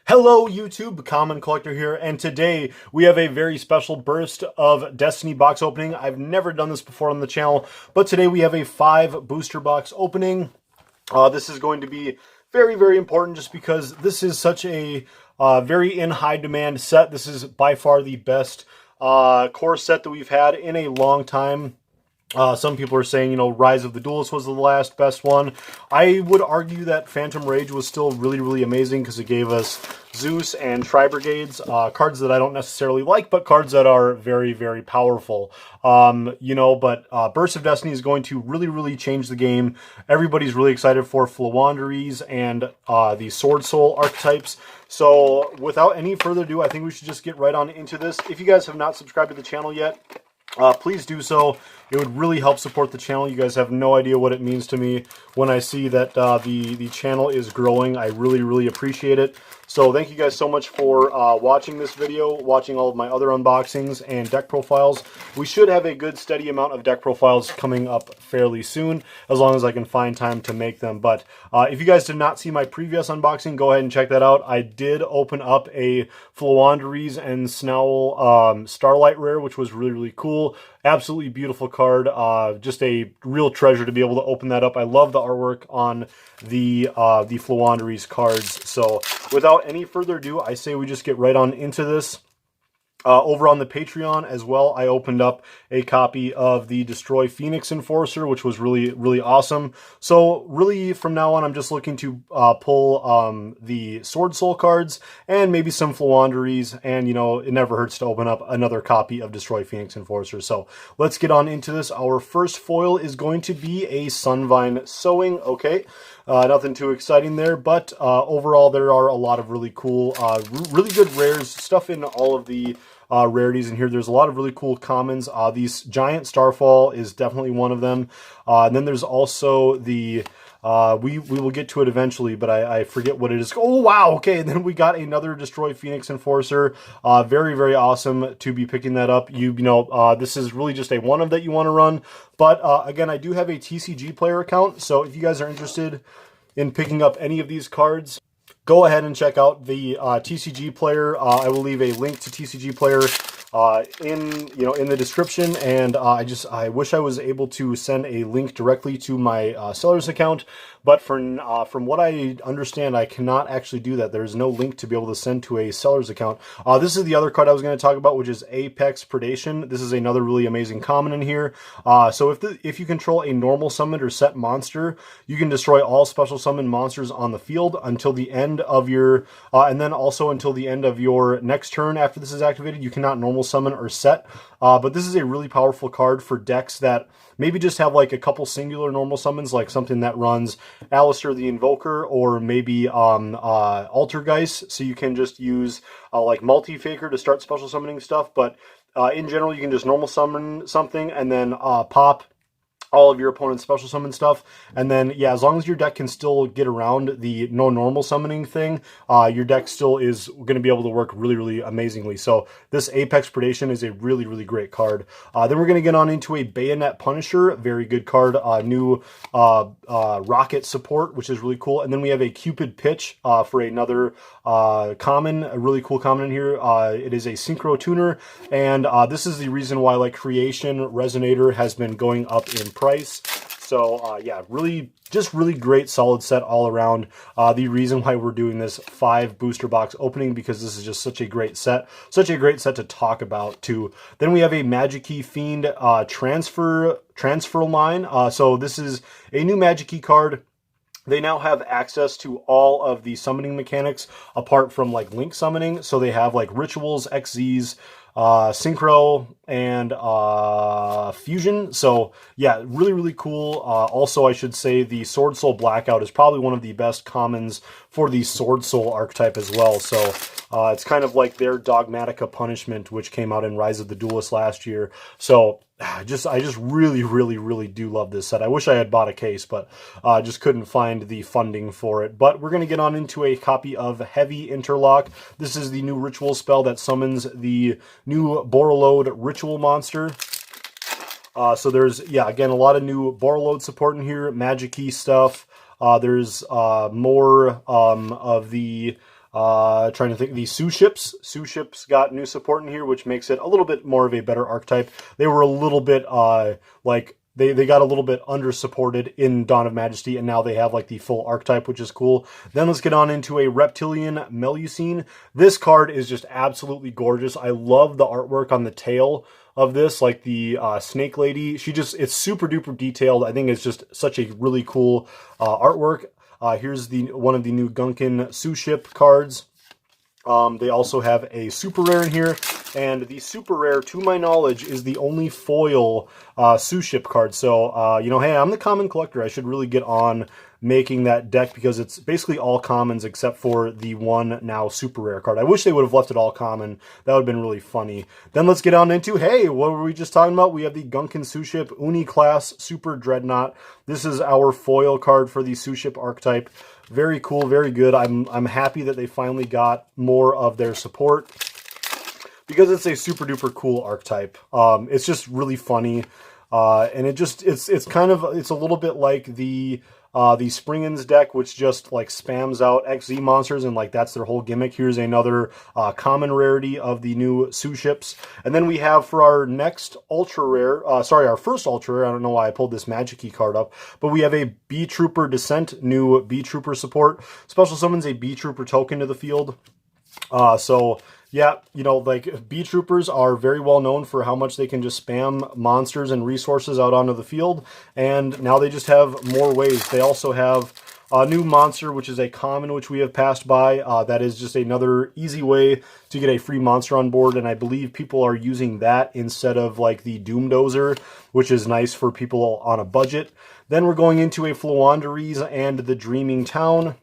Hello YouTube, Common Collector here, and today we have a very special burst of Destiny box opening. I've never done this before on the channel, but today we have a 5 booster box opening. This is going to be very, very important just because this is such a very in high demand set. This is by far the best core set that we've had in a long time. Some people are saying, Rise of the Duelist was the last best one. I would argue that Phantom Rage was still really, really amazing because it gave us Zeus and Tri-Brigades, cards that I don't necessarily like, but cards that are very, very powerful. But Burst of Destiny is going to really, really change the game. Everybody's really excited for Flawanderies and the Sword Soul archetypes. So without any further ado, I think we should just get right on into this. If you guys have not subscribed to the channel yet, please do so. It would really help support the channel. You guys have no idea what it means to me when I see that the channel is growing. I really, really appreciate it. So thank you guys so much for watching this video, watching all of my other unboxings and deck profiles. We should have a good steady amount of deck profiles coming up fairly soon, as long as I can find time to make them. But if you guys did not see my previous unboxing, go ahead and check that out. I did open up a Flawanderies and Snowl Starlight rare, which was really, really cool. Absolutely beautiful card. Just a real treasure to be able to open that up. I love the artwork on the Flawanderies cards. So without any further ado, I say we just get right on into this. Over on the Patreon as well, I opened up a copy of the Destroy Phoenix Enforcer, which was really, really awesome. So really, from now on, I'm just looking to pull the Sword Soul cards and maybe some Flawanderies, and, it never hurts to open up another copy of Destroy Phoenix Enforcer. So let's get on into this. Our first foil is going to be a Sunvine Sowing. Okay. Nothing too exciting there, but overall there are a lot of really cool, really good rares, stuff in all of the rarities in here. There's a lot of really cool commons. These Giant Starfall is definitely one of them. And then there's also the, we will get to it eventually, but I forget what it is. Oh, wow, okay, and then we got another Destroy Phoenix Enforcer. Very, very awesome to be picking that up. This is really just a one-of that you want to run. But again, I do have a TCG player account, so if you guys are interested in picking up any of these cards, go ahead and check out the TCG player. I will leave a link to TCG player in the description, and I wish I was able to send a link directly to my seller's account, but from what I understand, I cannot actually do that. There's no link to be able to send to a seller's account. This is the other card I was going to talk about, which is Apex Predation. This is another really amazing common in here. So if you control a normal summoned or set monster, you can destroy all special summon monsters on the field until the end of your, and then also until the end of your next turn after this is activated. You cannot normal summon or set, but this is a really powerful card for decks that maybe just have like a couple singular normal summons, like something that runs Alistair the Invoker, or maybe Altergeist, so you can just use like Multi-Faker to start special summoning stuff. But in general, you can just normal summon something and then pop all of your opponent's special summon stuff, and then, yeah, as long as your deck can still get around the no normal summoning thing, your deck still is going to be able to work really, really amazingly. So this Apex Predation is a really, really great card. Then we're going to get on into a Bayonet Punisher, very good card, new rocket support, which is really cool. And then we have a Cupid Pitch for another common, a really cool common in here. It is a Synchro Tuner, and this is the reason why like Creation Resonator has been going up in price. So yeah, really great solid set all around. The reason why we're doing this 5 booster box opening, because this is just such a great set to talk about too. Then we have a Magic Key Fiend transfer line. So this is a new Magic Key card. They now have access to all of the summoning mechanics apart from like link summoning. So they have like rituals, XZs, synchro, and fusion. So yeah, really, really cool. Also, I should say the Sword Soul Blackout is probably one of the best commons for the Sword Soul archetype as well. So it's kind of like their Dogmatica Punishment, which came out in Rise of the Duelist last year. So I just really, really, really do love this set. I wish I had bought a case, but just couldn't find the funding for it. But we're going to get on into a copy of Heavy Interlock. This is the new ritual spell that summons the new Borreload ritual monster. So there's, yeah, again, a lot of new Borreload support in here, Magic Key stuff. There's more of the Trying to think, the Sous Ships. Sous Ships got new support in here, which makes it a little bit more of a better archetype. They were a little bit, like, they got a little bit under-supported in Dawn of Majesty, and now they have, like, the full archetype, which is cool. Then let's get on into a Reptilian Melusine. This card is just absolutely gorgeous. I love the artwork on the tail of this, like the snake lady. It's super duper detailed. I think it's just such a really cool artwork. Here's one of the new Gunkin Sous Ship cards. They also have a super rare in here, and the super rare, to my knowledge, is the only foil Sous Ship card. So, you know, hey, I'm the common collector. I should really get on making that deck because it's basically all commons except for the one now super rare card. I wish they would have left it all common. That would have been really funny. Then let's get on into, hey, what were we just talking about? We have the Gunkin Sous Ship Uni Class Super Dreadnought. This is our foil card for the Sous Ship archetype. Very cool, very good. I'm happy that they finally got more of their support because it's a super duper cool archetype. It's just really funny, and it's a little bit like the Springens deck, which just like spams out XZ monsters, and like that's their whole gimmick. Here's another common rarity of the new Sous Ships. And then we have for our next ultra rare, our first ultra rare, I don't know why I pulled this Magic Key card up, but we have a B Trooper Descent, new B Trooper support. Special summons a B Trooper token to the field. So yeah, you know, like B Troopers are very well known for how much they can just spam monsters and resources out onto the field, and now they just have more ways. They also have a new monster, which is a common, which we have passed by. That is just another easy way to get a free monster on board, and I believe people are using that instead of like the Doomdozer, which is nice for people on a budget. Then we're going into a Floowandereeze and the Dreaming Town.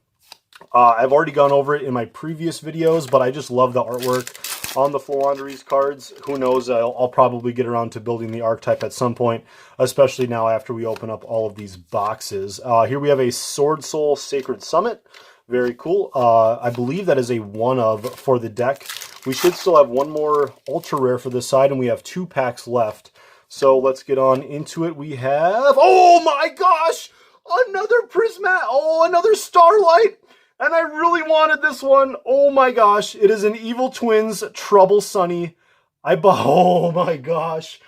I've already gone over it in my previous videos, but I just love the artwork on the Floowandereeze cards. Who knows, I'll probably get around to building the archetype at some point, especially now after we open up all of these boxes. Here we have a Sword Soul Sacred Summit. Very cool. I believe that is a one of for the deck. We should still have one more ultra rare for this side, and we have 2 packs left. So let's get on into it. We have, oh my gosh, another Prismat. Oh, another Starlight. And I really wanted this one. Oh my gosh. It is an Evil Twins Trouble Sunny. Oh my gosh.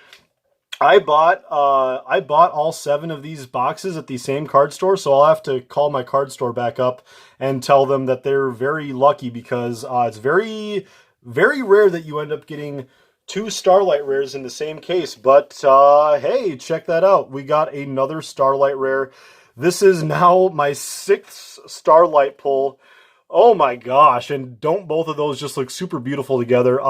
I bought all 7 of these boxes at the same card store, so I'll have to call my card store back up and tell them that they're very lucky because it's very, very rare that you end up getting 2 Starlight rares in the same case. But hey, check that out. We got another Starlight rare. This is now my 6th Starlight pull. Oh my gosh, and don't both of those just look super beautiful together?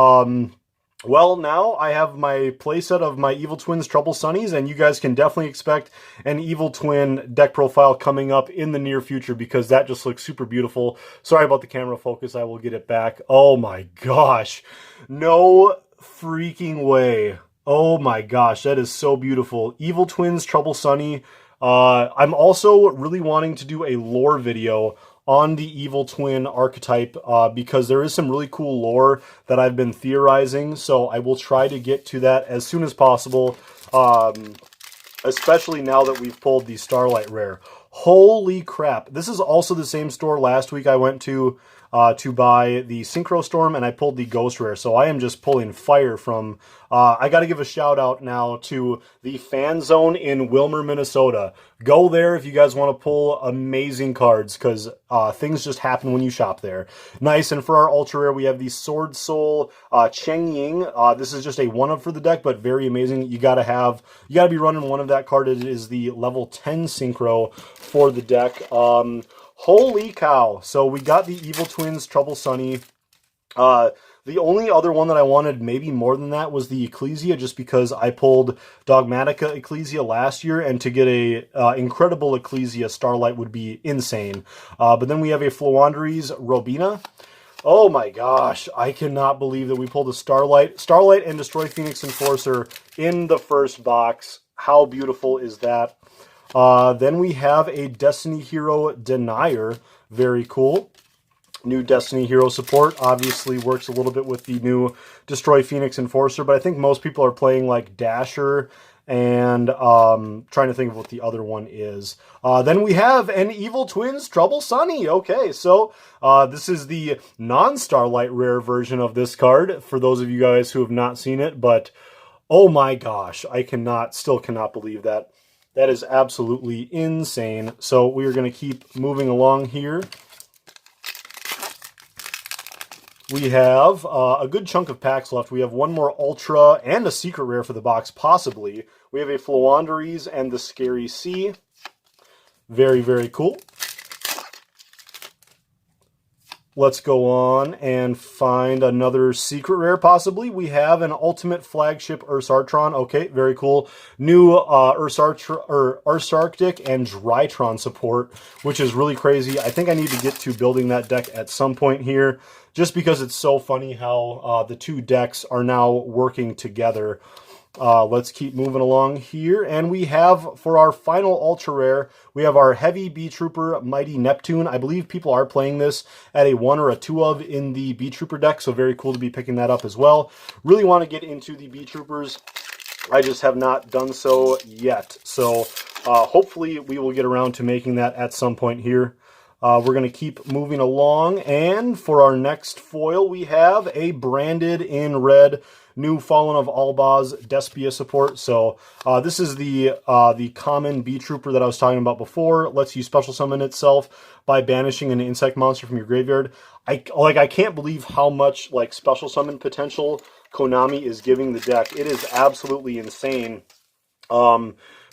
Well, now I have my playset of my Evil Twins Trouble Sunnies, and you guys can definitely expect an Evil Twin deck profile coming up in the near future because that just looks super beautiful. Sorry about the camera focus, I will get it back. Oh my gosh, no freaking way. Oh my gosh, that is so beautiful. Evil Twins Trouble Sunny. I'm also really wanting to do a lore video on the Evil Twin archetype because there is some really cool lore that I've been theorizing, so I will try to get to that as soon as possible, especially now that we've pulled the Starlight rare. Holy crap. This is also the same store last week I went to buy the Synchro Storm, and I pulled the Ghost Rare. So I am just pulling fire from... I got to give a shout out now to the Fan Zone in Wilmer, Minnesota. Go there if you guys want to pull amazing cards, because things just happen when you shop there. Nice, and for our Ultra Rare, we have the Sword Soul Cheng Ying. This is just a one-of for the deck, but very amazing. You got to be running one of that card. It is the level 10 Synchro for the deck. Holy cow. So we got the Evil Twins Trouble Sunny. The only other one that I wanted maybe more than that was the Ecclesia, just because I pulled Dogmatica Ecclesia last year, and to get a incredible Ecclesia Starlight would be insane. But then we have a Floowandereeze Robina. Oh my gosh, I cannot believe that we pulled a Starlight. Starlight and Destroy Phoenix Enforcer in the first box. How beautiful is that? Then we have a Destiny Hero Denier. Very cool. New Destiny Hero support. Obviously works a little bit with the new Destroy Phoenix Enforcer, but I think most people are playing like Dasher and trying to think of what the other one is. Then we have an Evil Twins Trouble Sunny. Okay, so this is the non-Starlight rare version of this card, for those of you guys who have not seen it, but oh my gosh, I still cannot believe that. That is absolutely insane. So we are going to keep moving along here. We have a good chunk of packs left. We have one more Ultra and a Secret Rare for the box, possibly. We have a Floowandereeze and the Scary Sea. Very, very cool. Let's go on and find another Secret Rare, possibly. We have an Ultimate Flagship Ursartron. Okay, very cool. New Ursarctic and Drytron support, which is really crazy. I think I need to get to building that deck at some point here, just because it's so funny how the two decks are now working together. Let's keep moving along here, and we have, for our final Ultra Rare, we have our Heavy B-Trooper Mighty Neptune. I believe people are playing this at a 1 or a 2 of in the B-Trooper deck, so very cool to be picking that up as well. Really want to get into the B-Troopers. I just have not done so yet, so hopefully we will get around to making that at some point here. We're going to keep moving along, and for our next foil, we have a branded in red new Fallen of Albaz Despia support. So this is the common B-Trooper that I was talking about before. Lets you special summon itself by banishing an insect monster from your graveyard. I can't believe how much like special summon potential Konami is giving the deck. It is absolutely insane.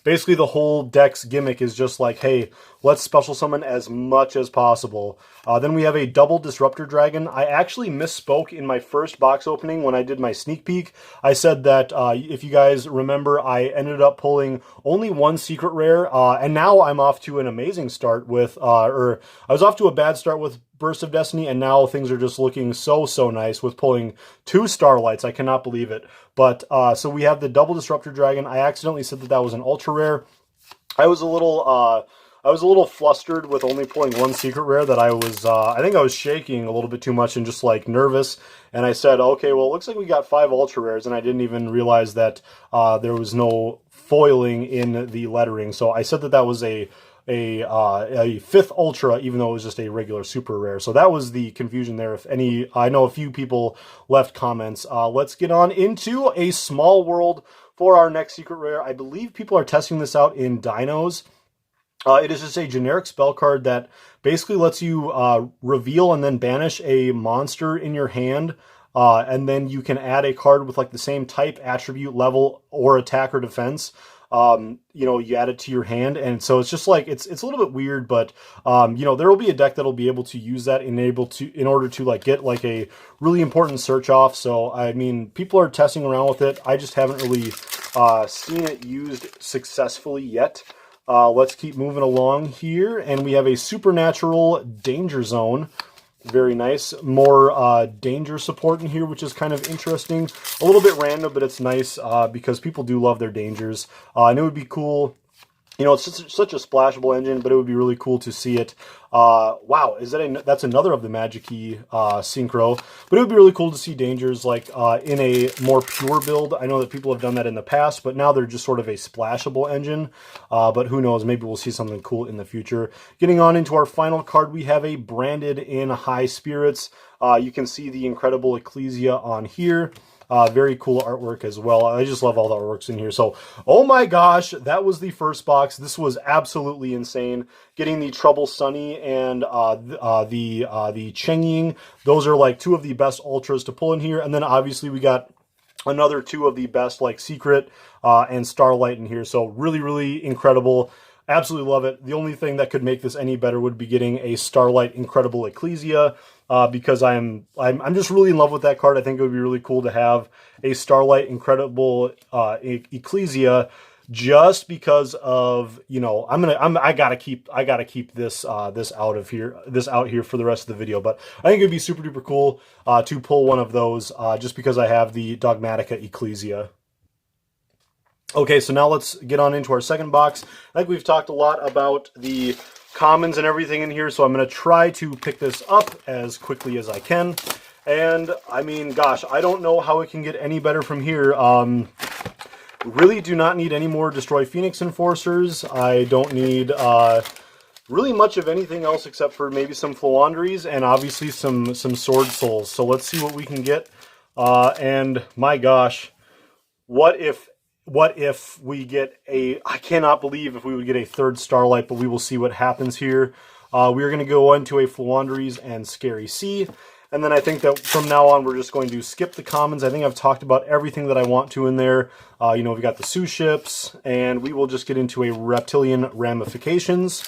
Basically, the whole deck's gimmick is just like, hey, let's special summon as much as possible. Then we have a double Disruptor Dragon. I actually misspoke in my first box opening when I did my sneak peek. I said that, if you guys remember, I ended up pulling only one Secret Rare, and now I'm off to an amazing start with, or I was off to a bad start with Burst of Destiny, and now things are just looking so nice with pulling 2 Starlights. I cannot believe it. But, so we have the double Disruptor Dragon. I accidentally said that that was an Ultra Rare. I was a little flustered with only pulling one Secret Rare that I think I was shaking a little bit too much and just like nervous. And I said, okay, well, it looks like we got 5 Ultra Rares, and I didn't even realize that there was no foiling in the lettering. So I said that that was a 5th Ultra, even though it was just a regular Super Rare. So that was the confusion there. I know a few people left comments. Let's get on into a Small World for our next Secret Rare. I believe people are testing this out in Dinos. It is just a generic spell card that basically lets you reveal and then banish a monster in your hand. And then you can add a card with like the same type, attribute, level, or attack or defense. You add it to your hand, and so it's just like it's a little bit weird, but there will be a deck that'll be able to use that in order to like get like a really important search off. So I mean, people are testing around with it. I just haven't really seen it used successfully yet. Let's keep moving along here, and we have a Supernatural Danger Zone. Very nice. More danger support in here, which is kind of interesting. A little bit random, but it's nice because people do love their dangers. And it would be cool. It's just such a splashable engine, but it would be really cool to see it. Wow, that's another of the Magic-y synchro. But it would be really cool to see dangers like in a more pure build. I know that people have done that in the past, but now they're just sort of a splashable engine. But who knows, maybe we'll see something cool in the future. Getting on into our final card, we have a branded in High Spirits. You can see the incredible Ecclesia on here. Very cool artwork as well. I just love all the artworks in here. So, oh my gosh, that was the first box. This was absolutely insane. Getting the Trouble Sunny and the Cheng Ying. Those are like 2 of the best ultras to pull in here. And then obviously we got another 2 of the best like Secret and Starlight in here. So really, really incredible. Absolutely love it. The only thing that could make this any better would be getting a Starlight Incredible Ecclesia. Because I'm just really in love with that card. I think it would be really cool to have a Starlight Incredible Ecclesia, just because of I gotta keep this out here for the rest of the video. But I think it'd be super duper cool to pull one of those just because I have the Dogmatica Ecclesia. Okay, so now let's get on into our second box. I think we've talked a lot about the commons and everything in here, so I'm going to try to pick this up as quickly as I can. And I mean, gosh, I don't know how it can get any better from here. Really do not need any more Destroy Phoenix Enforcers. I don't need really much of anything else except for maybe some Floowandereeze and obviously some Sword Souls. So let's see what we can get. And my gosh, what if we get a... I cannot believe if we would get a third Starlight, but we will see what happens here. We are going to go into a Floowandereeze and Scary Sea. And then I think that from now on, we're just going to skip the commons. I think I've talked about everything that I want to in there. You know, we got the Sioux ships, and we will just get into a Reptilian Ramifications.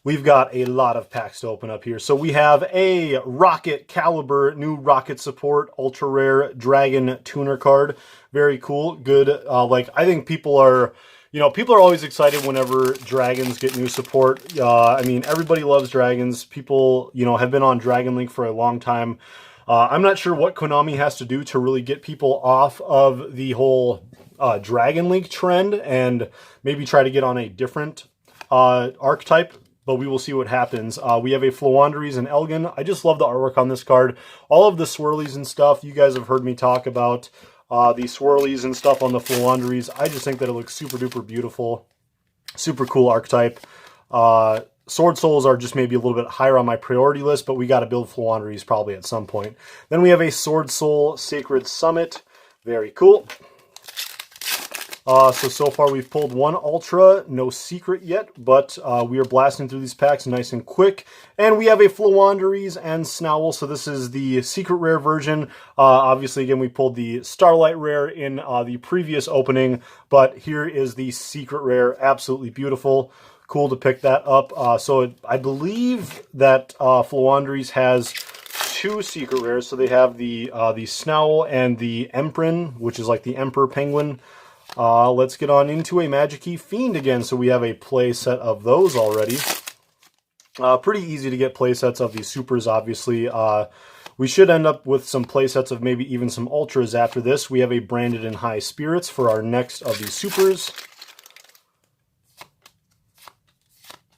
We've got a lot of packs to open up here. So we have a Rocket Caliber, new Rocket Support, Ultra Rare Dragon Tuner card. Very cool. Good. Like, I think people are... You know, people are always excited whenever dragons get new support. I mean, everybody loves dragons. People, you know, have been on Dragon Link for a long time. I'm not sure what Konami has to do to really get people off of the whole Dragon Link trend and maybe try to get on a different archetype, but we will see what happens. We have a Floowandereeze and Elgin. I just love the artwork on this card. All of the swirlies and stuff you guys have heard me talk about. The swirlies and stuff on the Floowandereeze. I just think that it looks super duper beautiful. Super cool archetype. Sword Souls are just maybe a little bit higher on my priority list, but we got to build Floowandereeze probably at some point. Then we have a Sword Soul Sacred Summit. Very cool. So far we've pulled one Ultra, no secret yet, but we are blasting through these packs nice and quick. And we have a Floowandereeze and Snowl, so this is the secret rare version. Obviously, again, we pulled the Starlight rare in the previous opening, but here is the secret rare. Absolutely beautiful. Cool to pick that up. I believe that Floowandereeze has two secret rares, so they have the Snowl and the Emprin, which is like the Emperor Penguin. Let's get on into a Magic Key Fiend again. So we have a play set of those already. Pretty easy to get play sets of these supers, obviously. We should end up with some play sets of maybe even some ultras after this. We have a Branded in High Spirits for our next of these supers.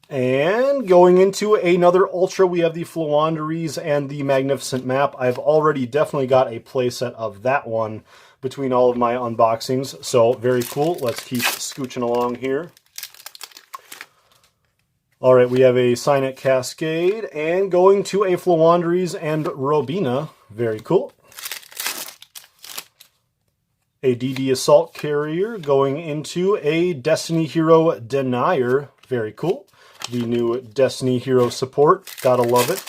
And going into another Ultra, we have the Floowandereeze and the Magnificent Map. I've already definitely got a play set of that one between all of my unboxings, so very cool. Let's keep scooching along here. All right, we have a Cynet Cascade, and going to a Floowandereeze and Robina. Very cool. A DD Assault Carrier going into a Destiny Hero Denier. Very cool. The new Destiny Hero support. Gotta love it.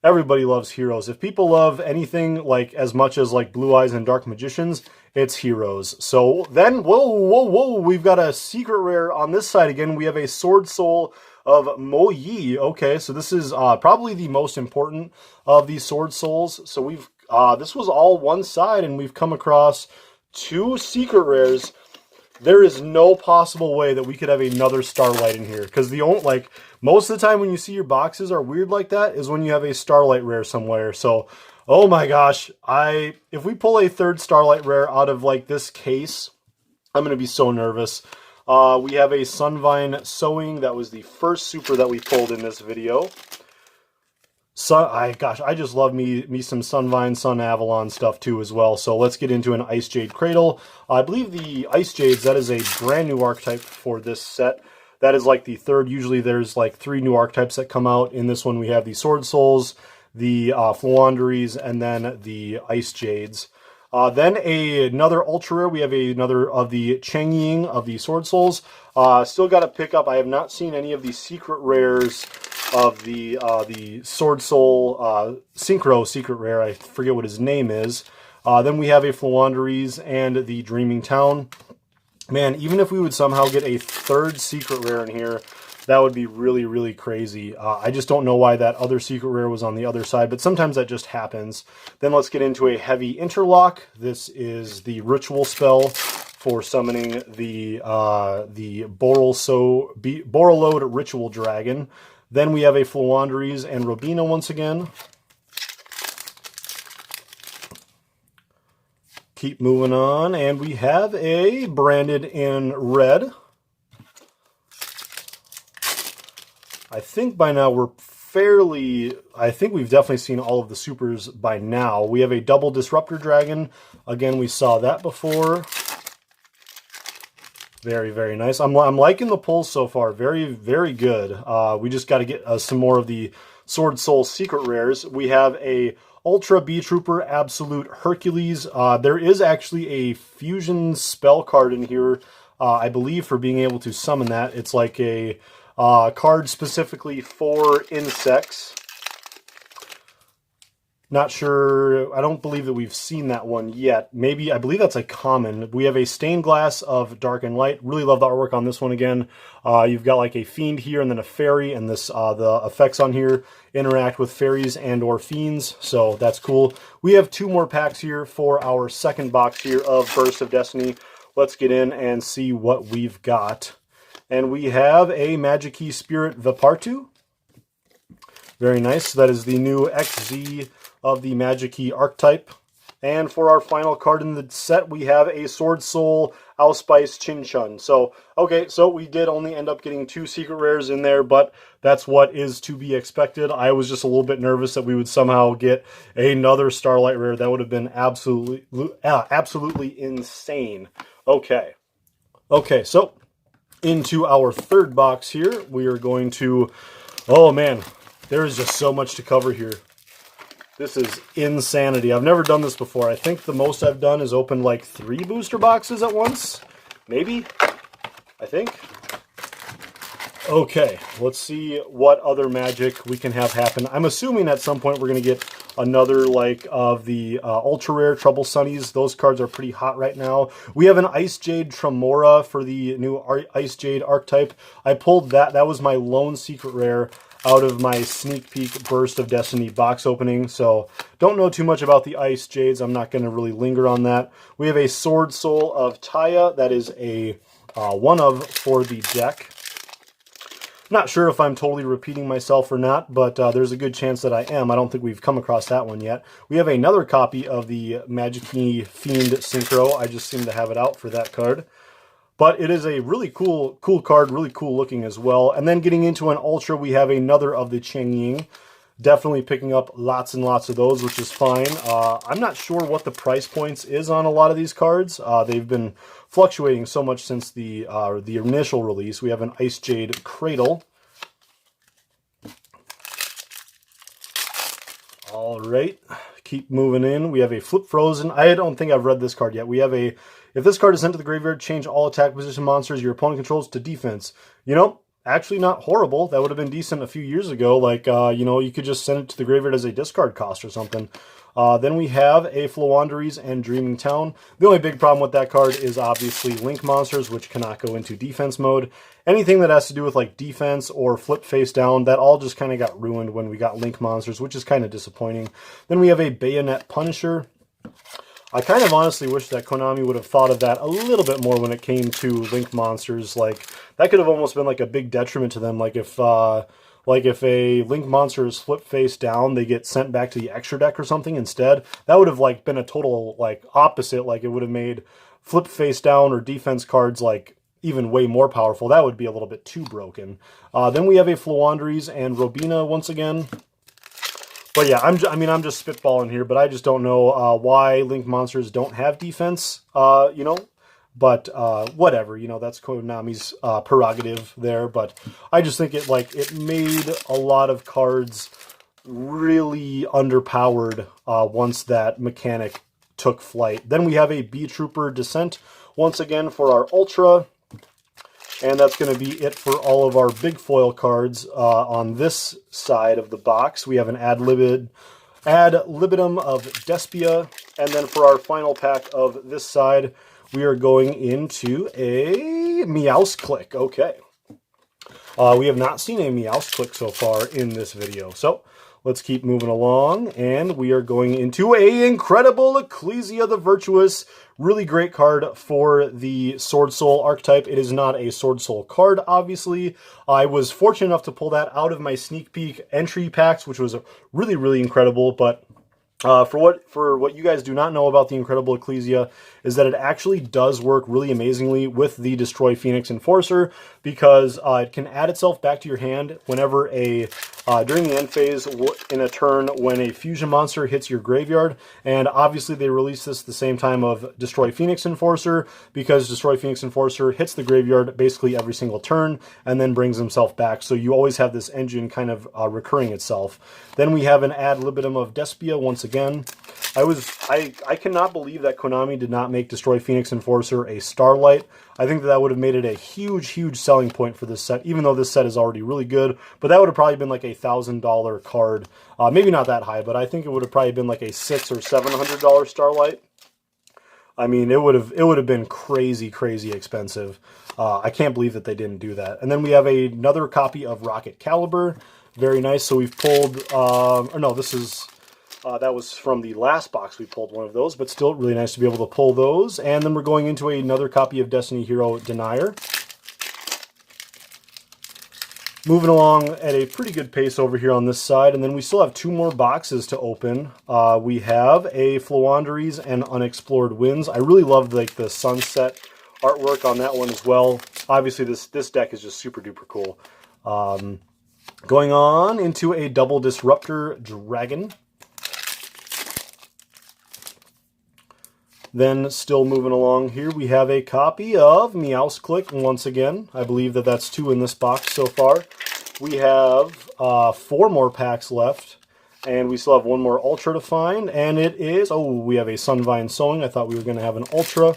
Everybody loves heroes. If people love anything like as much as like Blue Eyes and Dark Magicians, it's heroes. So then, whoa, we've got a secret rare on this side again. We have a Sword Soul of Mo Yi. Okay, so this is probably the most important of these Sword Souls. So we've this was all one side, and we've come across two secret rares. There is no possible way that we could have another Starlight in here, because the only, like, most of the time when you see your boxes are weird like that is when you have a Starlight rare somewhere. So, oh my gosh, if we pull a third Starlight rare out of like this case, I'm gonna be so nervous. We have a Sunvine Sowing. That was the first super that we pulled in this video. Gosh, I just love me some Sunvine, Sun Avalon stuff too as well. So let's get into an Ice Jade Cradle. I believe the Ice Jades, that is a brand new archetype for this set. That is like the third. Usually there's like 3 new archetypes that come out. In this one we have the Sword Souls, the Floowandereeze, and then the Ice Jades. Then another Ultra Rare. We have another of the Cheng Ying of the Sword Souls. Still got to pick up. I have not seen any of the secret rares of the Sword Soul Synchro secret rare. I forget what his name is. Then we have a Floowandereeze and the Dreaming Town. Man, even if we would somehow get a third secret rare in here, that would be really, really crazy. I just don't know why that other secret rare was on the other side, but sometimes that just happens. Then let's get into a Heavy Interlock. This is the ritual spell for summoning the Borreload Ritual Dragon. Then we have a Floowandereeze and Robina once again. Keep moving on, and we have a Branded in Red. I think by now we're fairly, I think we've definitely seen all of the supers by now. We have a double Disruptor Dragon. Again, we saw that before. Very, very nice. I'm liking the pulls so far. Very, very good. We just got to get some more of the Sword Soul secret rares. We have a Ultra B Trooper Absolute Hercules. There is actually a fusion spell card in here, I believe, for being able to summon that. It's like a card specifically for insects. Not sure, I don't believe that we've seen that one yet. Maybe, I believe that's a common. We have a Stained Glass of Dark and Light. Really love the artwork on this one again. You've got like a Fiend here and then a Fairy, and this the effects on here interact with fairies and or fiends, so that's cool. We have 2 more packs here for our second box here of Burst of Destiny. Let's get in and see what we've got. And we have a Magic-Key Spirit Vipartu. Very nice. That is the new XZ of the Magic-Key archetype. And for our final card in the set, we have a Sword Soul Auspice Chin-Chun. So, okay, so we did only end up getting 2 secret rares in there, but that's what is to be expected. I was just a little bit nervous that we would somehow get another Starlight rare. That would have been absolutely insane. Okay. Okay, so into our third box here, we are going to... Oh, man, there is just so much to cover here. This is insanity. I've never done this before. I think the most I've done is open like 3 booster boxes at once. Maybe? I think. Okay, let's see what other magic we can have happen. I'm assuming at some point we're going to get another like of the ultra rare Trouble Sunnies. Those cards are pretty hot right now. We have an Ice Jade Tremora for the new Ice Jade archetype. I pulled that. That was my lone secret rare out of my sneak peek Burst of Destiny box opening, so don't know too much about the Ice Jades. I'm not going to really linger on that. We have a Sword Soul of Taya. That is a one of for the deck. Not sure if I'm totally repeating myself or not, but there's a good chance that I am. I don't think we've come across that one yet. We have another copy of the Magic-Key Fiend Synchro. I just seem to have it out for that card. But it is a really cool card, really cool looking as well. And then getting into an Ultra, we have another of the Cheng Ying. Definitely picking up lots and lots of those, which is fine. I'm not sure what the price points is on a lot of these cards. They've been fluctuating so much since the initial release. We have an Ice Jade Cradle. All right, keep moving in. We have a Flip Frozen. I don't think I've read this card yet. We have a... If this card is sent to the graveyard, change all attack position monsters your opponent controls to defense. You know, actually not horrible. That would have been decent a few years ago. Like, you know, you could just send it to the graveyard as a discard cost or something. Then we have a Floowandereeze and Dreaming Town. The only big problem with that card is obviously Link monsters, which cannot go into defense mode. Anything that has to do with like defense or flip face down, that all just kind of got ruined when we got Link monsters, which is kind of disappointing. Then we have a Bayonet Punisher. I kind of honestly wish that Konami would have thought of that a little bit more when it came to Link monsters. Like, that could have almost been like a big detriment to them. Like if a Link monster is flip face down, they get sent back to the extra deck or something instead. That would have like been a total like opposite. Like it would have made flip face down or defense cards like even way more powerful. That would be a little bit too broken. Then we have a Floowandereeze and Robina once again. But yeah, I'm just spitballing here, but I just don't know why Link monsters don't have defense, you know. But whatever, you know, that's Konami's prerogative there. But I just think it made a lot of cards really underpowered once that mechanic took flight. Then we have a B Trooper Descent once again for our Ultra. And that's going to be it for all of our big foil cards on this side of the box. We have an Ad Libitum of Despia. And then for our final pack of this side, we are going into a Meowsclick. Okay. We have not seen a Meowsclick so far in this video. So let's keep moving along. And we are going into a Incredible Ecclesia the Virtuous. Really great card for the Sword Soul archetype. It is not a Sword Soul card, obviously. I was fortunate enough to pull that out of my sneak peek entry packs, which was really, really incredible. But for what you guys do not know about the Incredible Ecclesia is that it actually does work really amazingly with the Destroy Phoenix Enforcer, because it can add itself back to your hand whenever a during the end phase in a turn when a fusion monster hits your graveyard. And obviously they release this at the same time of Destroy Phoenix Enforcer, because Destroy Phoenix Enforcer hits the graveyard basically every single turn and then brings himself back. So you always have this engine kind of recurring itself. Then we have an ad libitum of Despia once again. I cannot believe that Konami did not make Destroy Phoenix Enforcer a Starlight. I think that would have made it a huge selling point for this set, even though this set is already really good. But that would have probably been like a $1,000 card. Maybe not that high, but I think it would have probably been like a $600 or $700 Starlight. I mean, it would have been crazy expensive. I can't believe that they didn't do that. And then we have another copy of Rocket Caliber. Very nice. So we've pulled, or no, this is... that was from the last box. We pulled one of those, but still really nice to be able to pull those. And then we're going into another copy of Destiny Hero Denier. Moving along at a pretty good pace over here on this side. And then we still have 2 more boxes to open. We have a Floowandereeze and Unexplored Winds. I really loved like the sunset artwork on that one as well. Obviously this deck is just super duper cool. Going on into a Double Disruptor Dragon. Then, still moving along here, we have a copy of Meowsclick once again. I believe that that's 2 in this box so far. We have 4 more packs left, and we still have 1 more Ultra to find, and it is... Oh, we have a Sunvine Sowing. I thought we were going to have an Ultra,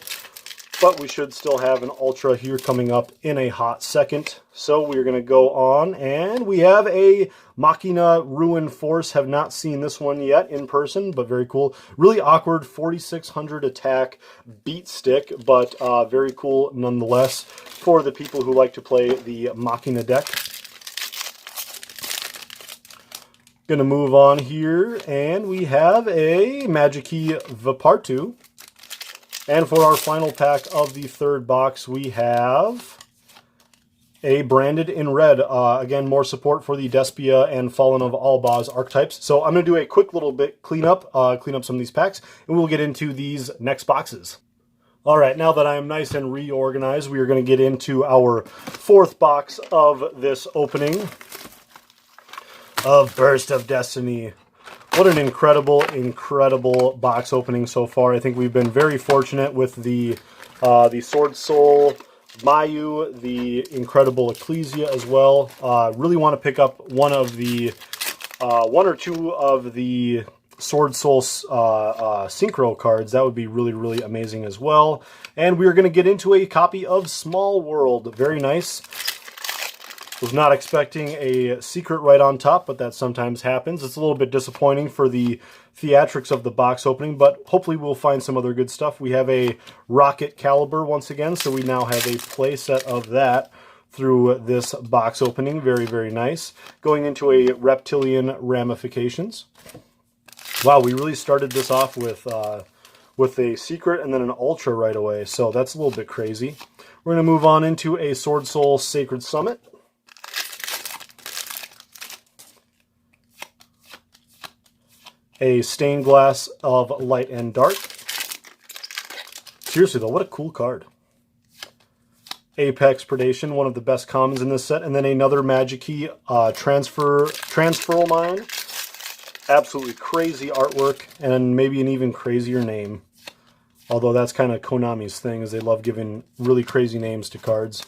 but we should still have an Ultra here coming up in a hot second. So we're going to go on, and we have a Machina Ruin Force. Have not seen this one yet in person, but very cool. Really awkward 4600 attack beat stick, but very cool nonetheless for the people who like to play the Machina deck. Going to move on here, and we have a Magikey Vipartu. And for our final pack of the 3rd box, we have a Branded in Red. Again, more support for the Despia and Fallen of Alba's archetypes. So I'm going to do a quick little bit clean up some of these packs, and we'll get into these next boxes. All right, now that I am nice and reorganized, we are going to get into our 4th box of this opening of Burst of Destiny. What an incredible box opening so far. I think we've been very fortunate with the Sword Soul Mayu, the incredible Ecclesia as well. Really want to pick up one or two of the Sword Soul Synchro cards. That would be really amazing as well. And we are going to get into a copy of Small World. Very nice. Was not expecting a secret right on top, but that sometimes happens. It's a little bit disappointing for the theatrics of the box opening, but hopefully we'll find some other good stuff. We have a Rocket Caliber once again, so we now have a play set of that through this box opening. Very nice. Going into a Reptilian Ramifications. Wow, we really started this off with a secret and then an ultra right away, so that's a little bit crazy. We're going to move on into a Sword Soul Sacred Summit. A Stained Glass of Light and Dark. Seriously though, what a cool card. Apex Predation, one of the best commons in this set. And then another Magikey Transferal Mine. Absolutely crazy artwork, and maybe an even crazier name. Although that's kind of Konami's thing, is they love giving really crazy names to cards.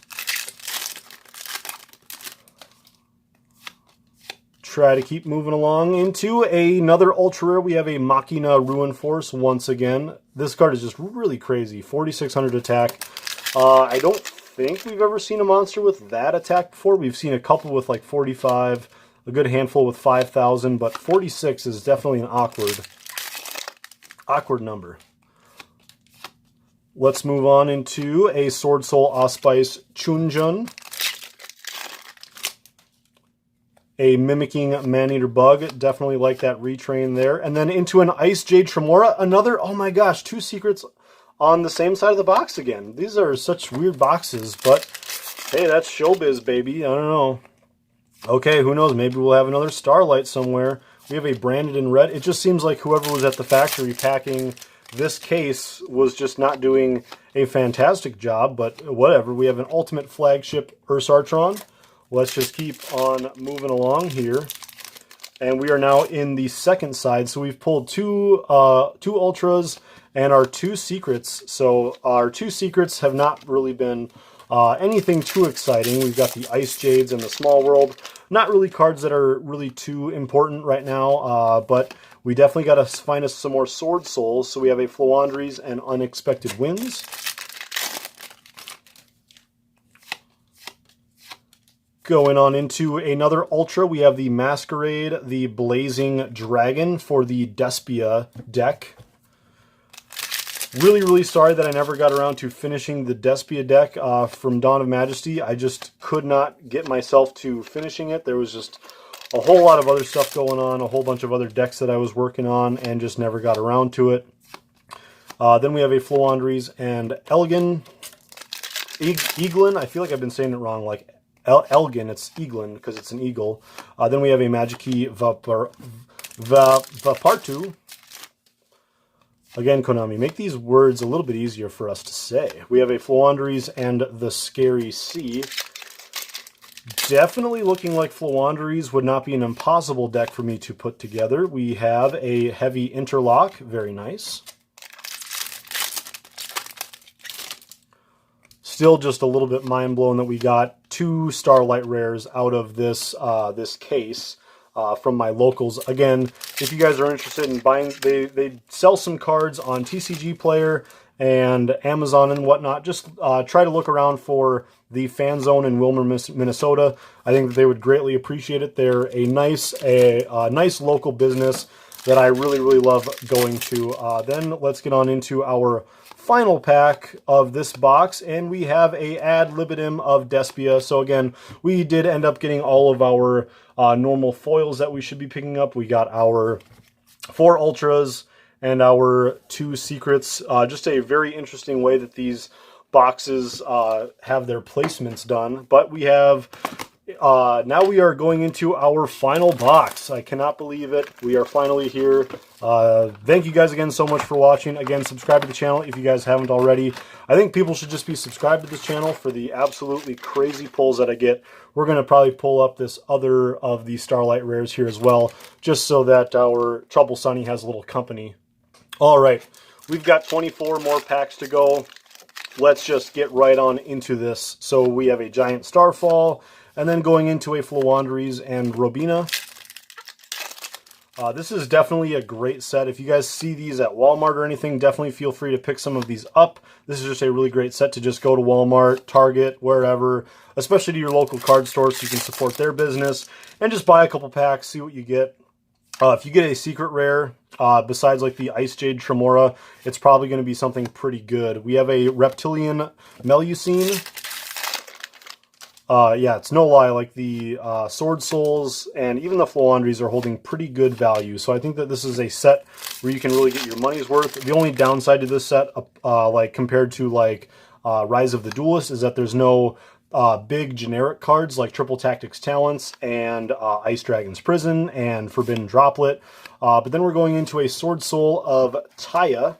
Try to keep moving along into another ultra rare. We have a Machina Ruin Force once again. This card is just really crazy. 4600 attack. I don't think we've ever seen a monster with that attack before. We've seen a couple with like 45, a good handful with 5,000, but 46 is definitely an awkward number. Let's move on into a Sword Soul Auspice Chunjun. A Mimicking Maneater Bug. Definitely like that retrain there. And then into an Ice Jade Tremora. Another, oh my gosh, 2 secrets on the same side of the box again. These are such weird boxes, but hey, that's showbiz, baby. I don't know. Okay, who knows? Maybe we'll have another Starlight somewhere. We have a Branded in Red. It just seems like whoever was at the factory packing this case was just not doing a fantastic job, but whatever. We have an Ultimate Flagship Ursartron. Let's just keep on moving along here. And we are now in the second side. So we've pulled two ultras and our 2 secrets. So our 2 secrets have not really been anything too exciting. We've got the Ice Jades and the Small World. Not really cards that are really too important right now, but we definitely got to find us some more Sword Souls. So we have a Flowandries and Unexpected Winds. Going on into another Ultra, we have the Masquerade, the Blazing Dragon for the Despia deck. Really, really sorry that I never got around to finishing the Despia deck from Dawn of Majesty. I just could not get myself to finishing it. There was just a whole lot of other stuff going on, a whole bunch of other decks that I was working on, and just never got around to it. Then we have a Flowandries and Eglin. I feel like I've been saying it wrong, like Elgin, it's Eglin because it's an eagle. Then we have a Magiki Vapartu. Again, Konami, make these words a little bit easier for us to say. We have a Flowandries and the Scary Sea. Definitely looking like Flowandries would not be an impossible deck for me to put together. We have a Heavy Interlock, very nice. Still just a little bit mind blown that we got 2 Starlight rares out of this this case from my locals. Again, if you guys are interested in buying, they sell some cards on TCG Player and Amazon and whatnot. Just try to look around for the Fan Zone in Wilmer, Minnesota. I think that they would greatly appreciate it. They're a nice local business that I really, really love going to. Then let's get on into our final pack of this box, and we have a ad libitum of Despia. So again, we did end up getting all of our normal foils that we should be picking up. We got our 4 ultras and our 2 secrets. Just a very interesting way that these boxes have their placements done. But we have now we are going into our final box. I cannot believe it. We are finally here. Thank you guys again so much for watching. Again, subscribe to the channel if you guys haven't already. I think people should just be subscribed to this channel for the absolutely crazy pulls that I get. We're going to probably pull up this other of the Starlight rares here as well, just so that our Trouble Sunny has a little company. All right, we've got 24 more packs to go. Let's just get right on into this. So we have a Giant Starfall, and then going into a Flowandries and Robina. This is definitely a great set. If you guys see these at Walmart or anything, definitely feel free to pick some of these up. This is just a really great set to just go to Walmart, Target, wherever, especially to your local card store so you can support their business, and just buy a couple packs, see what you get. If you get a secret rare, besides like the Ice Jade Tremora, it's probably going to be something pretty good. We have a Reptilian Melusine. Yeah, it's no lie, like the Sword Souls and even the Flowandries are holding pretty good value. So I think that this is a set where you can really get your money's worth. The only downside to this set, like compared to like Rise of the Duelist, is that there's no big generic cards like Triple Tactics Talents and Ice Dragon's Prison and Forbidden Droplet. But then we're going into a Sword Soul of Taya.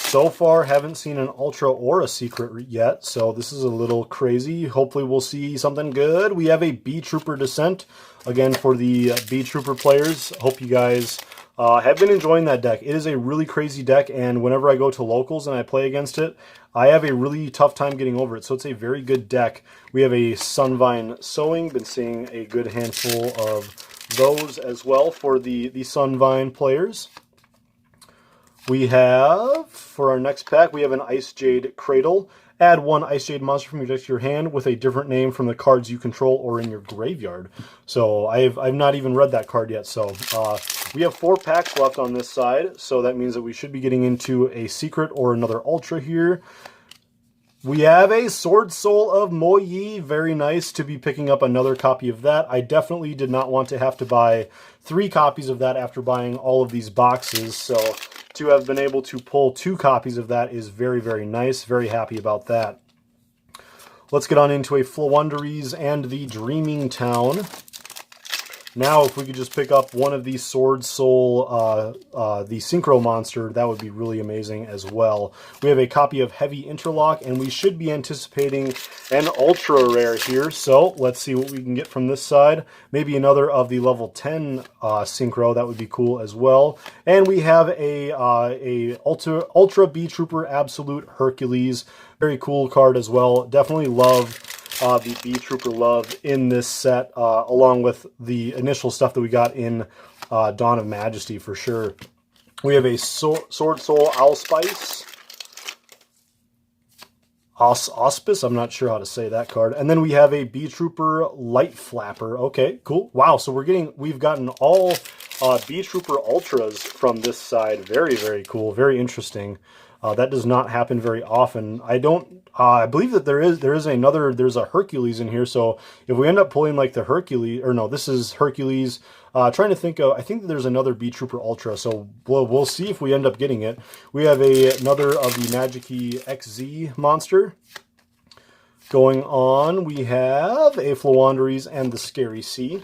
So far, haven't seen an Ultra or a Secret yet, so this is a little crazy. Hopefully we'll see something good. We have a B-Trooper Descent, again, for the B-Trooper players. Hope you guys have been enjoying that deck. It is a really crazy deck, and whenever I go to locals and I play against it, I have a really tough time getting over it, so it's a very good deck. We have a Sunvine Sowing, been seeing a good handful of those as well for the Sunvine players. We have, for our next pack, we have an Ice Jade Cradle. Add 1 Ice Jade monster from your deck to your hand with a different name from the cards you control or in your graveyard. So I've not even read that card yet. So we have 4 packs left on this side. So that means that we should be getting into a Secret or another Ultra here. We have a Sword Soul of Moyi. Very nice to be picking up another copy of that. I definitely did not want to have to buy 3 copies of that after buying all of these boxes. So to have been able to pull 2 copies of that is very, very nice. Very happy about that. Let's get on into a Flowandries and the Dreaming Town. Now, if we could just pick up one of these Sword Soul, the Synchro Monster, that would be really amazing as well. We have a copy of Heavy Interlock, and we should be anticipating an Ultra Rare here. So, let's see what we can get from this side. Maybe another of the level 10 Synchro, that would be cool as well. And we have a Ultra B-Trooper Absolute Hercules. Very cool card as well. Definitely love the B-Trooper love in this set, along with the initial stuff that we got in Dawn of Majesty for sure. We have a Sword Soul Allspice. Auspice, I'm not sure how to say that card. And then we have a B-Trooper Light Flapper. Okay, cool. Wow, so we've gotten all B-Trooper Ultras from this side. Very, very cool. Very interesting. That does not happen very often. I believe that there's a Hercules in here. So if we end up pulling like the Hercules, or no, this is Hercules. Trying to think of, I think there's another B-Trooper Ultra. So we'll see if we end up getting it. We have another of the Magic-Key XZ monster. Going on, we have a Floowandereeze and the Scary Sea.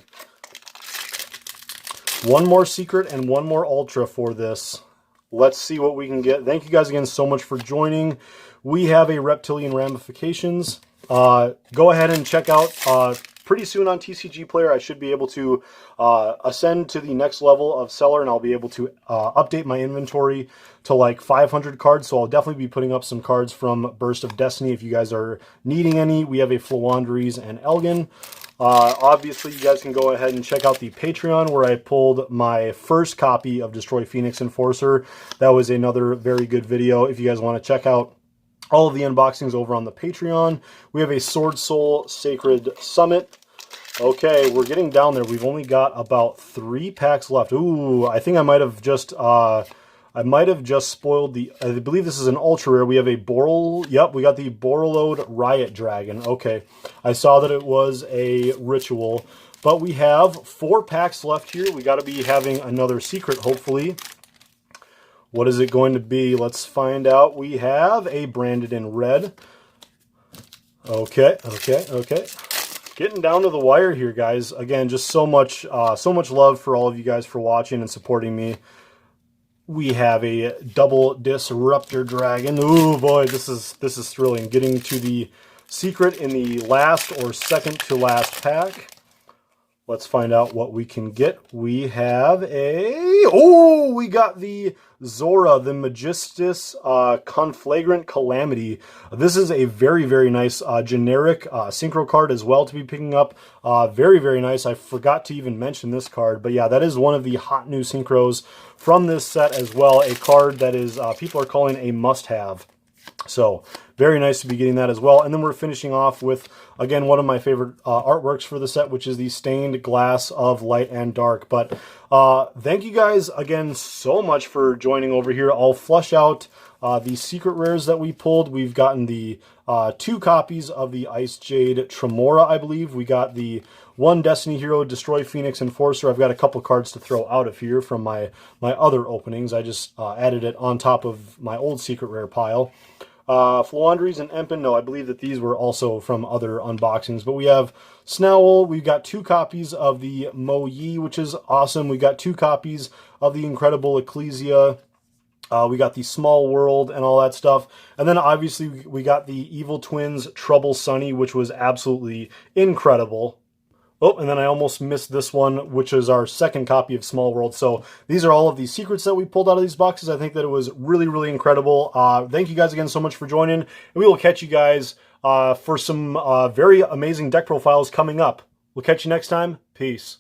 One more secret and one more Ultra for this. Let's see what we can get. Thank you guys again so much for joining. We have a Reptilian Ramifications. Go ahead and check out pretty soon on TCG Player. I should be able to ascend to the next level of seller, and I'll be able to update my inventory to like 500 cards. So I'll definitely be putting up some cards from Burst of Destiny if you guys are needing any. We have a Floowandereeze and Elgin. Obviously, you guys can go ahead and check out the Patreon where I pulled my first copy of Destroy Phoenix Enforcer. That was another very good video if you guys want to check out all of the unboxings over on the Patreon. We have a Sword Soul Sacred Summit. Okay, we're getting down there. We've only got about 3 packs left. Ooh, I think I might have just spoiled the, I believe this is an ultra rare. We have a yep, we got the Borreload Riot Dragon. Okay, I saw that it was a ritual, but we have 4 packs left here. We got to be having another secret, hopefully. What is it going to be? Let's find out. We have a Branded in Red. Okay. Getting down to the wire here, guys. Again, just so much love for all of you guys for watching and supporting me. We have a Double Disruptor Dragon. Ooh, boy, this is thrilling. Getting to the secret in the last or second to last pack. Let's find out what we can get. We have we got the Zora, the Magistus Conflagrant Calamity. This is a very, very nice generic synchro card as well to be picking up. Very, very nice. I forgot to even mention this card, but yeah, that is one of the hot new synchros from this set as well. A card that is people are calling a must-have. So very nice to be getting that as well. And then we're finishing off with, again, one of my favorite artworks for the set, which is the Stained Glass of Light and Dark. But thank you guys again so much for joining over here. I'll flush out the secret rares that we pulled. We've gotten the 2 copies of the Ice Jade Tremora, I believe. We got the 1 Destiny Hero Destroy Phoenix Enforcer. I've got a couple cards to throw out of here from my other openings. I just added it on top of my old secret rare pile. Floowandereeze and Empen, no, I believe that these were also from other unboxings. But we have Snowl. We've got 2 copies of the Mo Yi, which is awesome. We got 2 copies of the Incredible Ecclesia. We got the Small World and all that stuff. And then obviously we got the Evil Twins Trouble Sunny, which was absolutely incredible. Oh, and then I almost missed this one, which is our second copy of Small World. So these are all of the secrets that we pulled out of these boxes. I think that it was really, really incredible. Thank you guys again so much for joining. And we will catch you guys for some very amazing deck profiles coming up. We'll catch you next time. Peace.